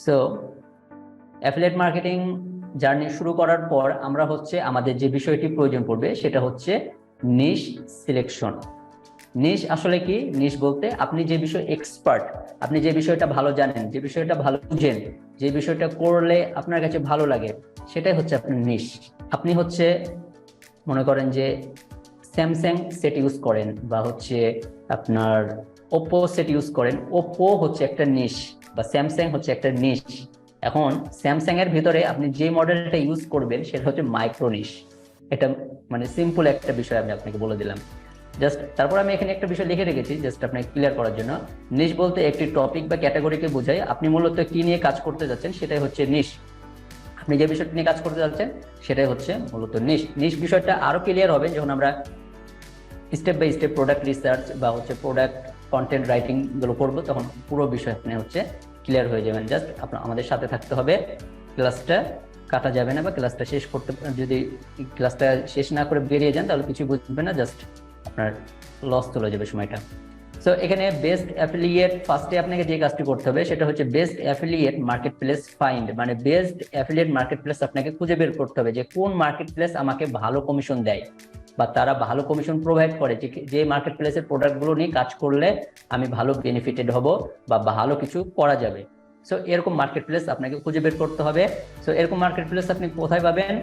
So affiliate marketing journey শুরু করার পর আমরা হচ্ছে আমাদের যে বিষয়টি প্রয়োজন পড়বে সেটা হচ্ছে নিশ সিলেকশন। নিশ আসলে কি? নিশ বলতে আপনি যে বিষয় এক্সপার্ট, আপনি যে বিষয়টা ভালো জানেন, যে বিষয়টা ভালো বুঝেন, যে বিষয়টা করলে আপনার কাছে ভালো লাগে, সেটাই হচ্ছে আপনার নিশ। আপনি হচ্ছে মনে করেন যে স্যামসাং সেট ইউজ করেন বা হচ্ছে আপনার ওপো সেট ইউজ করেন, ওপো হচ্ছে একটা নিশ বা স্যামসাং হচ্ছে একটা নিশ। এখন স্যামসাং এর ভিতরে আপনি যে মডেলটা ইউজ করবেন সেটা হচ্ছে মাইক্রো নিশ। এটা মানে সিম্পল একটা বিষয় আমি আপনাকে বলে দিলাম। জাস্ট তারপর আমি এখানে একটা বিষয় লিখে রেখেছি জাস্ট আপনাকে ক্লিয়ার করার জন্য। নিশ বলতে একটি টপিক বা ক্যাটাগরিকে বোঝায়। আপনি মূলত কি নিয়ে কাজ করতে যাচ্ছেন সেটাই হচ্ছে নিশ। আপনি যে বিষয়টা নিয়ে কাজ করতে যাচ্ছেন সেটাই হচ্ছে মূলত নিশ। নিশ বিষয়টা আরো ক্লিয়ার হবে যখন আমরা step by step product research বা হচ্ছে প্রোডাক্ট কন্টেন্ট রাইটিং গুলো করবো, তখন পুরো বিষয় আপনি হচ্ছে ক্লিয়ার হয়ে যাবেন। জাস্ট আপনার আমাদের সাথে থাকতে হবে, ক্লাসটা কাটা যাবে না, বা ক্লাসটা শেষ করতে, যদি ক্লাসটা শেষ না করে বেরিয়ে যান তাহলে কিছু বুঝবেন না, জাস্ট আপনার লস চলে যাবে সময়টা। সো এখানে বেস্ট অ্যাফিলিয়েট, ফার্স্টে আপনাকে যে কাজটি করতে হবে সেটা হচ্ছে best affiliate market place find, মানে বেস্ট অ্যাফিলিয়েট মার্কেট প্লেস আপনাকে খুঁজে বের করতে হবে যে কোন মার্কেট প্লেস আমাকে ভালো কমিশন দেয় বা তারা ভালো কমিশন প্রোভাইড করে, যে মার্কেট প্লেসের প্রোডাক্টগুলো নিয়ে কাজ করলে আমি ভালো বেনিফিটেড হব বা ভালো কিছু করা যাবে। সো এরকম মার্কেট প্লেস আপনাকে খুঁজে বের করতে হবে। সো এরকম মার্কেট প্লেস আপনি কোথায় পাবেন?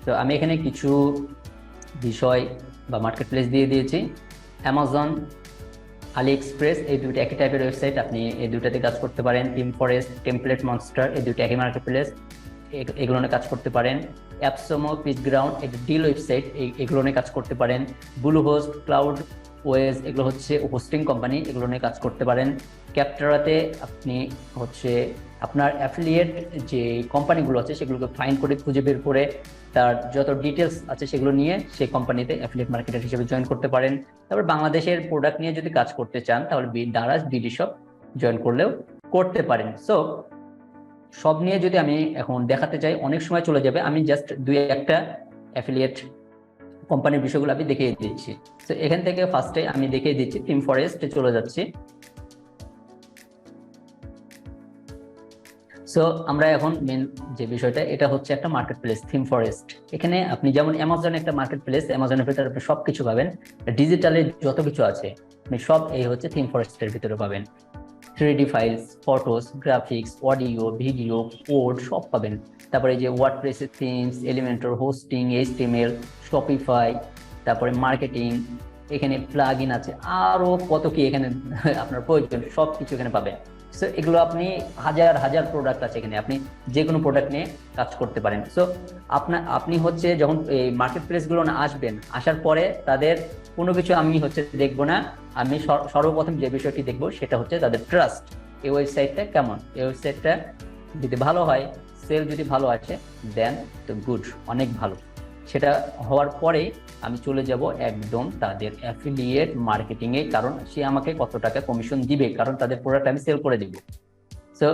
তো আমি এখানে কিছু বিষয় বা মার্কেট প্লেস দিয়ে দিয়েছি। অ্যামাজন, আলি এক্সপ্রেস, এই দুটো একই টাইপের ওয়েবসাইট, আপনি এই দুটাতে কাজ করতে পারেন। টিম ফরেস্ট, টেমপ্লেট মনস্টার, এই দুটো একই মার্কেট প্লেস, এগুলো নিয়ে কাজ করতে পারেন। অ্যাপসমো, পিচ গ্রাউন্ড, এটা ডিল ওয়েবসাইট, এগুলো নিয়ে কাজ করতে পারেন। ব্লু হোস্ট, ক্লাউড ওয়েজ, এগুলো হচ্ছে হোস্টিং কোম্পানি, এগুলো নিয়ে কাজ করতে পারেন। ক্যাপটারাতে আপনি হচ্ছে আপনার অ্যাফিলিয়েট যে কোম্পানিগুলো আছে সেগুলোকে ফাইন্ড করে খুঁজে বের করে তার যত ডিটেলস আছে সেগুলো নিয়ে সেই কোম্পানিতে অ্যাফিলিয়েট মার্কেটার হিসেবে জয়েন করতে পারেন। তারপর বাংলাদেশের প্রোডাক্ট নিয়ে যদি কাজ করতে চান তাহলে দারাজ বিডি শপ জয়েন করলেও করতে পারেন। সো সব নিয়ে যদি আমি এখন দেখাতে চাই অনেক সময় চলে যাবে, আমি জাস্ট দুই একটা অ্যাফিলিয়েট কোম্পানির বিষয়গুলো আমি দেখিয়ে দিচ্ছি। তো এখান থেকে ফার্স্টে আমি দেখিয়ে দিচ্ছি, টিম ফরেস্টে চলে যাচ্ছি। সো আমরা এখন মেন যে বিষয়টা, এটা হচ্ছে একটা মার্কেট প্লেস থিম ফরেস্ট। এখানে আপনি যেমন অ্যামাজন একটা মার্কেট প্লেস, অ্যামাজনের ভিতরে আপনি সবকিছু পাবেন, ডিজিটালে যত কিছু আছে আপনি সব এই হচ্ছে থিম ফরেস্টের ভিতরে পাবেন। 3D files, photos, graphics, audio, video, code সব পাবেন। তারপরে এই যে ওয়ার্ডপ্রেসের themes, Elementor, hosting, HTML, Shopify, তারপরে মার্কেটিং, এখানে প্লাগ ইন আছে, আরো কত কি এখানে আপনার প্রয়োজন সব কিছু এখানে পাবেন। সো এগুলো আপনি হাজার হাজার প্রোডাক্ট আছে এখানে, আপনি যে কোনো প্রোডাক্ট নিয়ে কাজ করতে পারেন। সো আপনি হচ্ছে যখন এই মার্কেট প্লেস গুলো আসবেন, আসার পরে তাদের কোনো কিছু আমি হচ্ছে দেখবো না, আমি সর্বপ্রথম যে বিষয়টি দেখবো সেটা হচ্ছে তাদের ট্রাস্ট। এই ওয়েবসাইটটা কেমন, এই ওয়েবসাইটটা যদি ভালো হয়, সেল যদি ভালো আছে, দেন তো গুড, অনেক ভালো। সেটা হওয়ার পরে আমি চলে যাব একদম তাদের অ্যাফিলিয়েট মার্কেটিং এ, কারণ সে আমাকে কত টাকা কমিশন দিবে, কারণ তাদের প্রোডাক্ট আমি সেল করে দিব। সো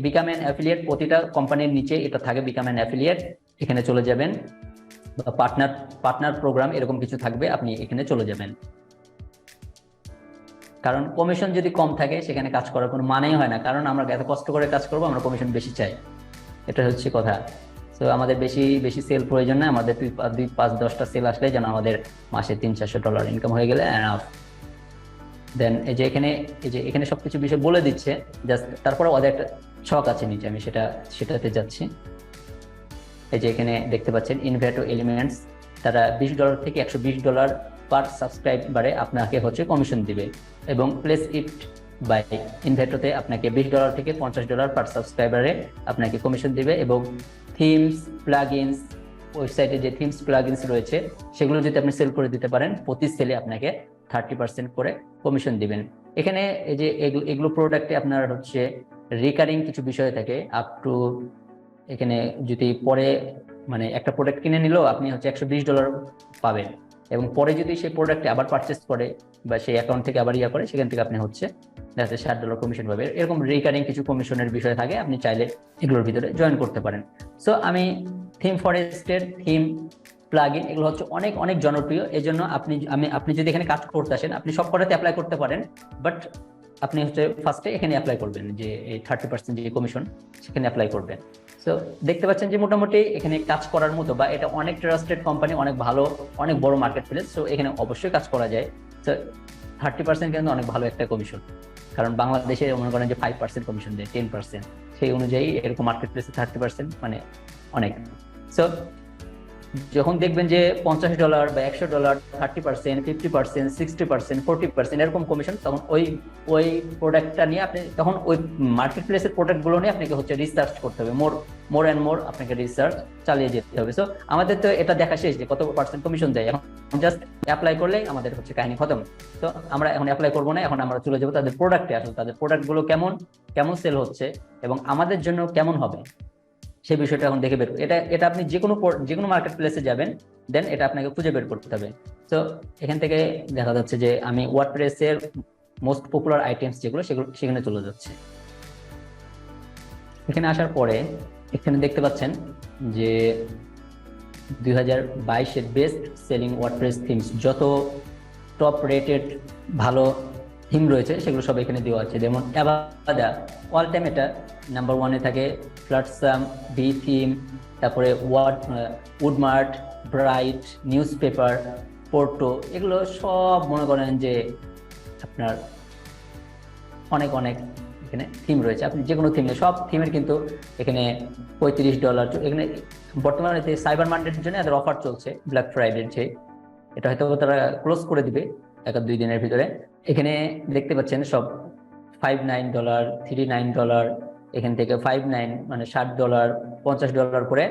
বিকাম অ্যান অ্যাফিলিয়েট, প্রতিটা কোম্পানির নিচে এটা থাকে, বিকাম অ্যান অ্যাফিলিয়েট, এখানে চলে যাবেন। পার্টনার পার্টনার প্রোগ্রাম এরকম কিছু থাকবে, আপনি এখানে চলে যাবেন। কারণ কমিশন যদি কম থাকে সেখানে কাজ করার কোনো মানেই হয় না, কারণ আমরা এত কষ্ট করে কাজ করবো, আমরা কমিশন বেশি চাই, এটা হচ্ছে কথা। তো আমাদের বেশি বেশি সেল প্রয়োজন না, আমাদের 2-5-10টা সেল আসলে যেন আমাদের মাসে $300-400 ইনকাম হয়ে গেলে এনাফ। দেন এই যে এখানে সবকিছু বিষয় বলে দিচ্ছে জাস্ট। তারপরে ওদের একটা ছক আছে নিচে, আমি সেটাতে যাচ্ছি। এই যে এখানে দেখতে পাচ্ছেন ইনভেটো এলিমেন্টস, তারা $20 থেকে $120 পার সাবস্ক্রাইবারে আপনাকে হচ্ছে কমিশন দিবে, এবং প্লেস ইট বাই ইনভেটোতে আপনাকে $20 থেকে $50 পার সাবস্ক্রাইবারে আপনাকে কমিশন দিবে। এবং থিমস, প্লাগইনস, ওয়েবসাইটে যে থিমস প্লাগইনস রয়েছে সেগুলো যদি আপনি সেল করে দিতে পারেন, প্রতি সেলে আপনাকে 30% করে কমিশন দিবেন। এখানে এই যে এগুলো প্রোডাক্টে আপনার হচ্ছে রিকারিং কিছু বিষয় থাকে আপ টু, এখানে যদি পরে মানে একটা প্রোডাক্ট কিনে নিলেও আপনি হচ্ছে $120 পাবেন, এবং পরে যদি সেই প্রোডাক্টে আবার পারচেস করে বা সেই অ্যাকাউন্ট থেকে আবার ইয়া করে, সেখান থেকে আপনি হচ্ছে $60 কমিশন পাবে। এরকম রিকারিং কিছু কমিশনের বিষয় থাকে, আপনি চাইলে এগুলোর ভিতরে জয়েন করতে পারেন। সো আমি থিম ফরেস্টের থিম প্লাগইন এগুলো হচ্ছে অনেক অনেক জনপ্রিয়, এই জন্য আপনি যদি এখানে কাজ করতে আসেন আপনি সব কটাতে অ্যাপ্লাই করতে পারেন, বাট আপনি হচ্ছে ফার্স্টে এখানে অ্যাপ্লাই করবেন, যে এই 30% যে কমিশন সেখানে অ্যাপ্লাই করবেন। সো দেখতে পাচ্ছেন যে মোটামুটি এখানে কাজ করার মতো, বা এটা অনেক ট্রাস্টেড কোম্পানি, অনেক ভালো, অনেক বড় মার্কেট প্লেস, সো এখানে অবশ্যই কাজ করা যায়। তো 30% কিন্তু অনেক ভালো একটা কমিশন, কারণ বাংলাদেশে মনে করেন যে 5% কমিশন দেয়, 10%, সেই অনুযায়ী এরকম মার্কেট প্লেসে 30% মানে অনেক। সো যখন দেখবেন যে $50 বা $100, 30%, 50%, 60%, 40% এরকম কমিশন, তখন ওই প্রোডাক্টটা নিয়ে আপনি তখন ওই মার্কেট প্লেসের প্রোডাক্ট গুলো নিয়ে আপনাকে হচ্ছে রিসার্চ করতে হবে, মোর অ্যান্ড মোর আপনাকে রিসার্চ চালিয়ে যেতে হবে। সো আমাদের তো এটা দেখা শেষ যে কত পার্সেন্ট কমিশন দেয়, এখন জাস্ট অ্যাপ্লাই করলেই আমাদের হচ্ছে কাহিনী খতম। তো আমরা এখন অ্যাপ্লাই করবো না, এখন আমরা চলে যাবো তাদের প্রোডাক্টে, আসলে তাদের প্রোডাক্ট গুলো কেমন কেমন সেল হচ্ছে এবং আমাদের জন্য কেমন হবে সেই বিষয়টা এখন দেখে বের। এটা আপনি যে কোনো মার্কেট প্লেসে যাবেন, দেন এটা আপনাকে খুঁজে বের করতে হবে। তো এখান থেকে দেখা যাচ্ছে যে আমি ওয়ার্ডপ্রেসের মোস্ট পপুলার আইটেমস যেগুলো সেখানে চলে যাচ্ছে। এখানে আসার পরে এখানে দেখতে পাচ্ছেন যে 2022-এর বেস্ট সেলিং ওয়ার্ডপ্রেস থিমস, যত টপ রেটেড ভালো থিম রয়েছে সেগুলো সব এখানে দেওয়া আছে। যেমন অ্যাবাদা অল টাইম এটা নাম্বার 1-এ থাকে, ফ্লাটসাম, বি থিম, তারপরে উডমার্ট, ব্রাইট, নিউজ পেপার, পোর্টো, এগুলো সব মনে করেন যে আপনার অনেক অনেক এখানে থিম রয়েছে। আপনি যে কোনো থিমে, সব থিমের কিন্তু এখানে $35। এখানে বর্তমানে সাইবার মান্ডের জন্য এদের অফার চলছে, ব্ল্যাক ফ্রাইডের যে, এটা হয়তো তারা ক্লোজ করে দিবে 1-2 দিনের ভিতরে। এখানে দেখতে পাচ্ছেন সব $59, $39, এখান থেকে 59 মানে $60, $50 করে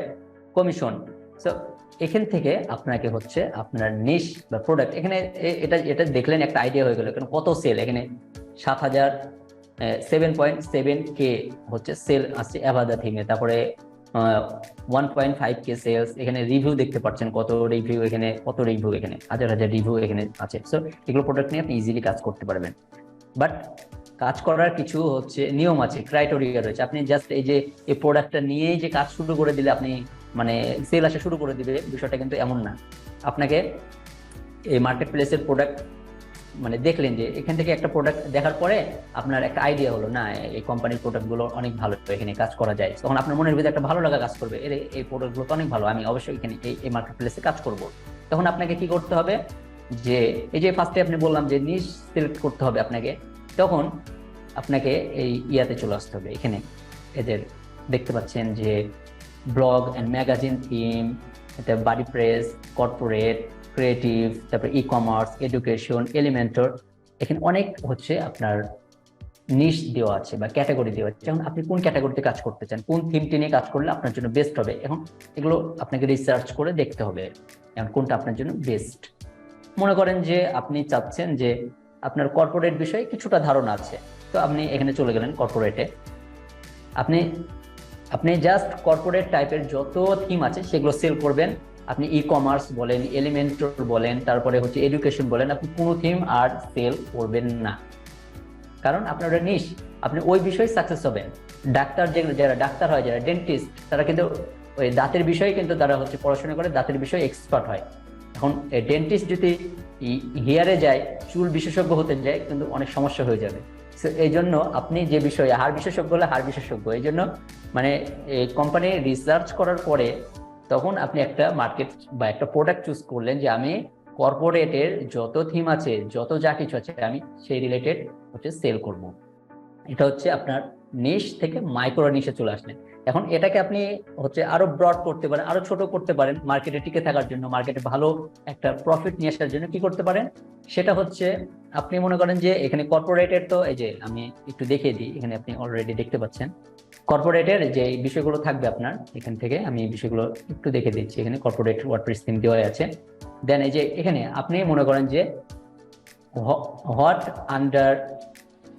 কমিশন। সো এখান থেকে আপনাকে হচ্ছে আপনার নিশ বা প্রোডাক্ট, এখানে এটা দেখলেন একটা আইডিয়া হয়ে গেল এখানে কত সেল। এখানে 7.7K হচ্ছে সেল আছে অ্যাভাদা থিমে, তারপরে 1.5K সেলস। এখানে রিভিউ দেখতে পাচ্ছেন কত রিভিউ, এখানে হাজার হাজার রিভিউ এখানে আছে। সো এগুলো প্রোডাক্ট নিয়ে আপনি ইজিলি কাজ করতে পারবেন। বাট কাজ করার কিছু হচ্ছে নিয়ম আছে, ক্রাইটেরিয়া রয়েছে। আপনি জাস্ট এই প্রোডাক্টটা নিয়েই যে কাজ শুরু করে দিলে আপনি মানে সেল আসা শুরু করে দিবে, বিষয়টা কিন্তু এমন না। আপনাকে এই মার্কেট প্লেসের প্রোডাক্ট মানে দেখলেন যে এখান থেকে একটা প্রোডাক্ট দেখার পরে আপনার একটা আইডিয়া হলো, না এই কোম্পানির প্রোডাক্টগুলো অনেক ভালো, এখানে কাজ করা যায়। তখন আপনার মনের ভিতরে একটা ভালো লাগা কাজ করবে, এই প্রোডাক্টগুলো তো অনেক ভালো, আমি অবশ্যই এখানে এই মার্কেট প্লেসে কাজ করব। তখন আপনাকে কি করতে হবে, যে এই যে ফার্স্টে আপনি বললাম যে নিশ সিলেক্ট করতে হবে আপনাকে, তখন আপনাকে এই ইয়াতে চলে আসতে হবে। এখানে এদের দেখতে পাচ্ছেন যে ব্লগ অ্যান্ড ম্যাগাজিন থিম, এটা বাডি প্রেস, কর্পোরেট, ক্রিয়েটিভ, তারপরে ই কমার্স, এডুকেশন, এলিমেন্টর, এখানে অনেক হচ্ছে আপনার নিশ দেওয়া আছে বা ক্যাটাগরি দেওয়া আছে। এখন আপনি কোন ক্যাটাগরিতে কাজ করতে চান, কোন থিমটি নিয়ে কাজ করলে আপনার জন্য বেস্ট হবে, এখন এগুলো আপনাকে রিসার্চ করে দেখতে হবে এখন কোনটা আপনার জন্য বেস্ট। মনে করেন যে আপনি চাচ্ছেন যে আপনার কর্পোরেট বিষয়ে কিছুটা ধারণা আছে, তো আপনি এখানে চলে গেলেন কর্পোরেটে। আপনি জাস্ট কর্পোরেট টাইপের যত থিম আছে সেগুলো সেল করবেন। আপনি ই কমার্স বলেন, এলিমেন্টর বলেন, তারপরে হচ্ছে এডুকেশন বলেন, আপনি কোনো থিম আর সেল করবেন না, কারণ আপনার ওটা নিশ, আপনি ওই বিষয়ে সাকসেস হবেন। ডাক্তার যারা ডাক্তার হয়, যারা ডেন্টিস্ট, তারা কিন্তু ওই দাঁতের বিষয়ে কিন্তু তারা হচ্ছে পড়াশোনা করে দাঁতের বিষয়ে এক্সপার্ট হয়। এখন ডেন্টিস্ট যদি হেয়ারে যায়, চুল বিশেষজ্ঞ হতে যায়, কিন্তু অনেক সমস্যা হয়ে যাবে। এই জন্য আপনি যে বিষয়ে হাড় বিশেষজ্ঞ হলে হাড় বিশেষজ্ঞ, এই জন্য মানে এই কোম্পানি রিসার্চ করার পরে তখন আপনি একটা মার্কেট বা একটা প্রোডাক্ট চুজ করলেন যে আমি কর্পোরেটের যত থিম আছে, যত যা কিছু আছে, আমি সেই রিলেটেড হচ্ছে সেল করব। এটা হচ্ছে আপনার নিশ থেকে মাইক্রো নিশে চলে আসলেন। এখন এটাকে আপনি হচ্ছে আরো ব্রড করতে পারেন, আরো ছোট করতে পারেন, মার্কেটে টিকে থাকার জন্য, মার্কেটে ভালো একটা প্রফিট নিয়ে আসার জন্য কি করতে পারেন, সেটা হচ্ছে আপনি মনে করেন যে এখানে কর্পোরেটের, তো এই যে আমি একটু দেখিয়ে দিই, এখানে আপনি অলরেডি দেখতে পাচ্ছেন কর্পোরেটের যে বিষয়গুলো থাকবে আপনার, এখান থেকে আমি এই বিষয়গুলো একটু দেখে দিচ্ছি। এখানে কর্পোরেট ওয়ার্ডপ্রেস থিম দেওয়া আছে। দেন এই যে এখানে আপনি মনে করেন যে হট আন্ডার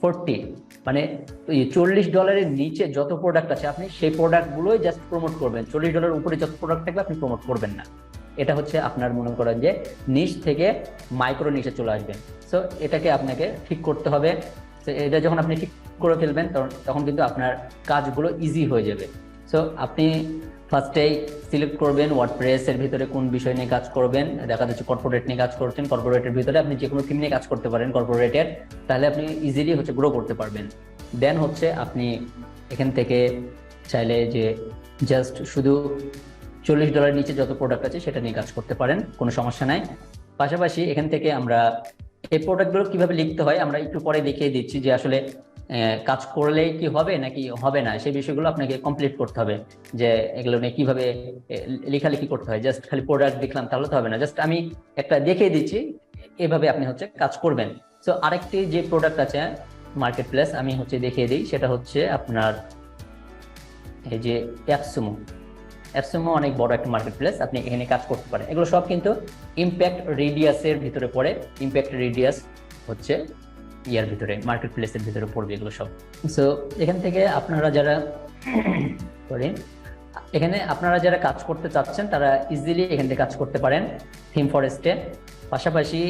40 মানে $40 নিচে যত প্রোডাক্ট আছে আপনি সেই প্রোডাক্ট গুলোই জাস্ট প্রমোট করবেন। $40 উপরে যত প্রোডাক্ট থাকবে আপনি প্রমোট করবেন না। এটা হচ্ছে আপনার মনে করেন যে নিশ থেকে মাইক্রো নিশে চলে আসবেন। সো এটাকে আপনাকে ঠিক করতে হবে। এটা যখন আপনি ঠিক করে ফেলবেন তখন কিন্তু আপনার কাজগুলো ইজি হয়ে যাবে। সো আপনি ফার্স্টেই সিলেক্ট করবেন ওয়ার্ডপ্রেস এর ভিতরে কোন বিষয় নিয়ে কাজ করবেন। দেখা যাচ্ছে কর্পোরেট নিয়ে কাজ করছেন, কর্পোরেটের ভিতরে আপনি যে কোনো থিম নিয়ে কাজ করতে পারেন কর্পোরেটের, তাহলে আপনি ইজিলি হচ্ছে গ্রো করতে পারবেন। দেন হচ্ছে আপনি এখান থেকে চাইলে যে জাস্ট শুধু $40 নিচে যত প্রোডাক্ট আছে সেটা নিয়ে কাজ করতে পারেন, কোনো সমস্যা নাই। পাশাপাশি এখান থেকে আমরা এই প্রোডাক্টগুলো কিভাবে লিখতে হয় আমরা একটু পরে দেখিয়ে দিচ্ছি, যে আসলে কাজ করলে কি হবে নাকি হবে না সেই বিষয়গুলো আপনাকে কমপ্লিট করতে হবে, যে এগুলো নিয়ে কিভাবে লেখালেখি করতে হয়। জাস্ট খালি প্রোডাক্ট দেখলাম তাহলে তো হবে না, জাস্ট আমি একটা দেখিয়ে দিচ্ছি এভাবে আপনি হচ্ছে কাজ করবেন। সো আরেকটি যে প্রোডাক্ট আছে মার্কেট প্লেস আমি হচ্ছে দেখিয়ে দিই, সেটা হচ্ছে আপনার এই যে অ্যাপসমো অনেক বড় একটা মার্কেট প্লেস, আপনি এখানে কাজ করতে পারেন। এগুলো সব কিন্তু ইম্প্যাক্ট রেডিয়াসের ভিতরে পড়ে। ইম্প্যাক্ট রেডিয়াস হচ্ছে ইয়ার ভিতরে মার্কেট প্লেসের ভিতরে পড়বে এগুলো সব। সো এখান থেকে আপনারা যারা সরি এখানে আপনারা যারা কাজ করতে চাচ্ছেন তারা ইজিলি এখান থেকে কাজ করতে পারেন থিম ফরেস্টে। পাশাপাশি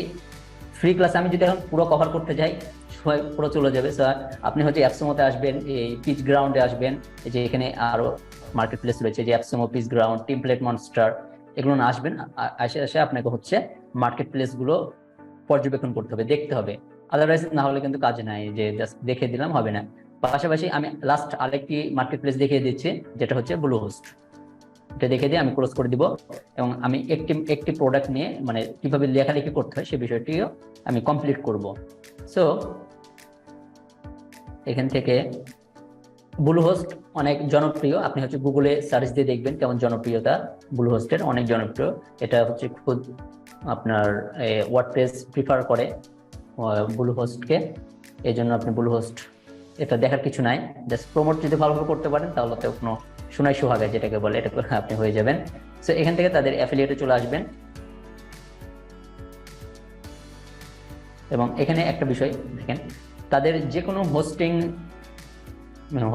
ফ্রি ক্লাস আমি যদি এখন পুরো কভার করতে যাই সময় পুরো চলে যাবে। স্যার আপনি হচ্ছে অ্যাপসমোতে আসবেন, এই পিচ গ্রাউন্ডে আসবেন, এই যে এখানে আরো মার্কেট প্লেস রয়েছে, যে অ্যাপসমো, পিচ গ্রাউন্ড, টেমপ্লেট মনস্টার, এগুলো না আসবেন। আসে আপনাকে হচ্ছে মার্কেট প্লেস গুলো পর্যবেক্ষণ করতে হবে, দেখতে হবে, আদারওয়াইজ না হলে কিন্তু কাজ নাই, যে জাস্ট দেখে দিলাম হবে না। পাশাপাশি আমি লাস্ট আরেকটি মার্কেট প্লেস দেখিয়ে দিচ্ছি, যেটা হচ্ছে ব্লুহোস্ট। এটা দেখে দিয়ে আমি ক্লোজ করে দিব, এবং আমি একটি প্রোডাক্ট নিয়ে মানে কিভাবে লেখালেখি করতে হয় সেই বিষয়টিও আমি কমপ্লিট করব। সো এখান থেকে ব্লুহোস্ট অনেক জনপ্রিয়, আপনি হচ্ছে গুগলে সার্চ দিয়ে দেখবেন কেমন জনপ্রিয়তা ব্লুহোস্টের, অনেক জনপ্রিয়। এটা হচ্ছে খুব আপনার ওয়ার্ডপ্রেস প্রিফার করে ব্লুহোস্টকে, এই জন্য আপনি ব্লুহোস্ট এটা দেখার কিছু নাই, জাস্ট প্রমোট যদি ভালোভাবে করতে পারেন তাহলে তো কোনো সোনাই সোহাগা যেটাকে বলে এটা করে আপনি হয়ে যাবেন। সো এখান থেকে তাদের অ্যাফিলিয়েটে চলে আসবেন, এবং এখানে একটা বিষয় দেখেন, তাদের যে কোনো হোস্টিং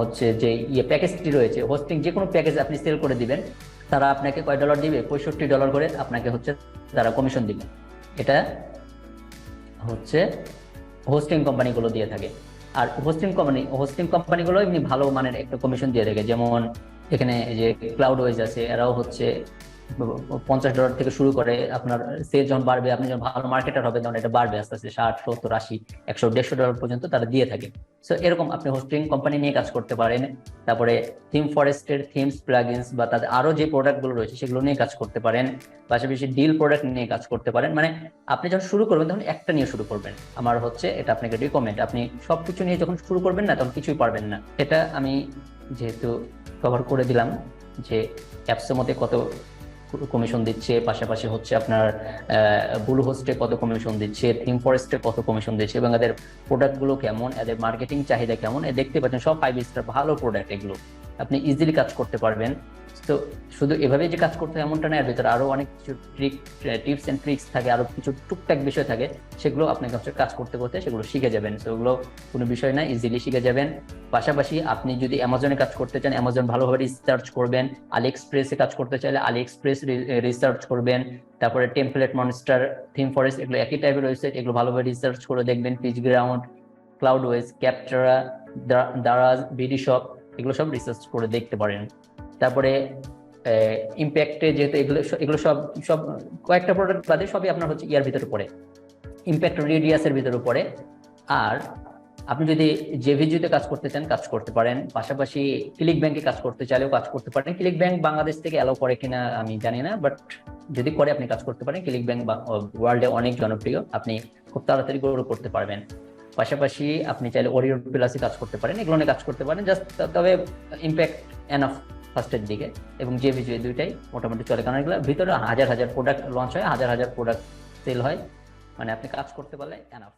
হচ্ছে যে প্যাকেজটি রয়েছে, হোস্টিং যে কোনো প্যাকেজ আপনি সেল করে দিবেন, তারা আপনাকে কয় ডলার দিবে, $65 করে আপনাকে হচ্ছে তারা কমিশন দিবে। এটা হচ্ছে হোস্টিং কোম্পানিগুলো দিয়ে থাকে। আর হোস্টিং কোম্পানিগুলো এমনি ভালো মানের একটা কমিশন দিয়ে থাকে, যেমন এখানে যে ক্লাউডওয়েজ আছে, এরাও হচ্ছে $50 থেকে শুরু করে। আপনার সেল যখন বাড়বে, আপনি যখন ভালো মার্কেটার হবে তখন এটা বাড়বে আস্তে আস্তে, 60, 70, 80, 100, $150 পর্যন্ত তারা দিয়ে থাকে। সো এরকম আপনি হোস্টিং কোম্পানি নিয়ে কাজ করতে পারেন। তারপরে থিম ফরেস্টের থিমস, প্লাগইনস বা তাদের আরো যে প্রোডাক্টগুলো রয়েছে সেগুলো নিয়ে কাজ করতে পারেন। পাশাপাশি ডিল প্রোডাক্ট নিয়ে কাজ করতে পারেন। মানে আপনি যখন শুরু করবেন তখন একটা নিয়ে শুরু করবেন, আমার হচ্ছে এটা আপনাকে রিকমেন্ড। আপনি সবকিছু নিয়ে যখন শুরু করবেন না তখন কিছুই পারবেন না। এটা আমি যেহেতু কভার করে দিলাম যে অ্যাপসের মধ্যে কত কমিশন দিচ্ছে, পাশাপাশি হচ্ছে আপনার ব্লুহোস্টে কত কমিশন দিচ্ছে, থিম ফরেস্টে কত কমিশন দিচ্ছে, এবং এদের প্রোডাক্টগুলো কেমন, এদের মার্কেটিং চাহিদা কেমন, দেখতে পাচ্ছেন সব 5 স্টার ভালো প্রোডাক্ট। এগুলো আপনি ইজিলি কাজ করতে পারবেন। তো শুধু এভাবে যে কাজ করতে হয় এমনটা না, এর ভিতরে আরো অনেক কিছু টিপস এন্ড ট্রিক্স থাকে, আরো কিছু টুকটাক বিষয় থাকে, সেগুলো আপনাকে হচ্ছে কাজ করতে করতে সেগুলো শিখে যাবেন। তো ওগুলো কোনো বিষয় না, ইজিলি শিখে যাবেন। পাশাপাশি আপনি যদি অ্যামাজনে কাজ করতে চান, অ্যামাজন ভালোভাবে রিসার্চ করবেন। আলি এক্সপ্রেসে কাজ করতে চাইলে আলি এক্সপ্রেস রিসার্চ করবেন। তারপরে টেমপ্লেট মনস্টার, থিম ফরেস্ট, এগুলো একই টাইপের ওয়েবসাইট, এগুলো ভালোভাবে রিসার্চ করে দেখবেন। Pitchground, Cloudways, Capterra, Daraz, BD shop, এগুলো সব রিসার্চ করে দেখতে পারেন। তারপরে ইম্প্যাক্টে যেহেতু এগুলো সব কয়েকটা প্রোডাক্ট বাদে সবই আপনার হচ্ছে ইয়ার ভিতরে পড়ে, ইম্প্যাক্ট রেডিয়াসের ভিতরে পড়ে। আর আপনি যদি জেভিজিতে কাজ করতে চান কাজ করতে পারেন। পাশাপাশি ক্লিক ব্যাংকে কাজ করতে চাইলেও কাজ করতে পারেন। ক্লিক ব্যাংক বাংলাদেশ থেকে অ্যালাউ করে কিনা আমি জানি না, বাট যদি করে আপনি কাজ করতে পারেন। ক্লিক ব্যাংক ওয়ার্ল্ডে অনেক জনপ্রিয়, আপনি খুব তাড়াতাড়ি গ্রো করতে পারবেন। পাশাপাশি আপনি চাইলে ওরিও প্লাসে কাজ করতে পারেন, এগুলো নিয়ে কাজ করতে পারেন। জাস্ট তবে ইম্প্যাক্ট এনাফ ফার্স্টের দিকে, এবং জেভিজি দুইটাই মোটামুটি চলে, কারণ এগুলো ভিতরে হাজার হাজার প্রোডাক্ট লঞ্চ হয়, হাজার হাজার প্রোডাক্ট সেল হয়, মানে আপনি কাজ করতে পারলে এনাফ।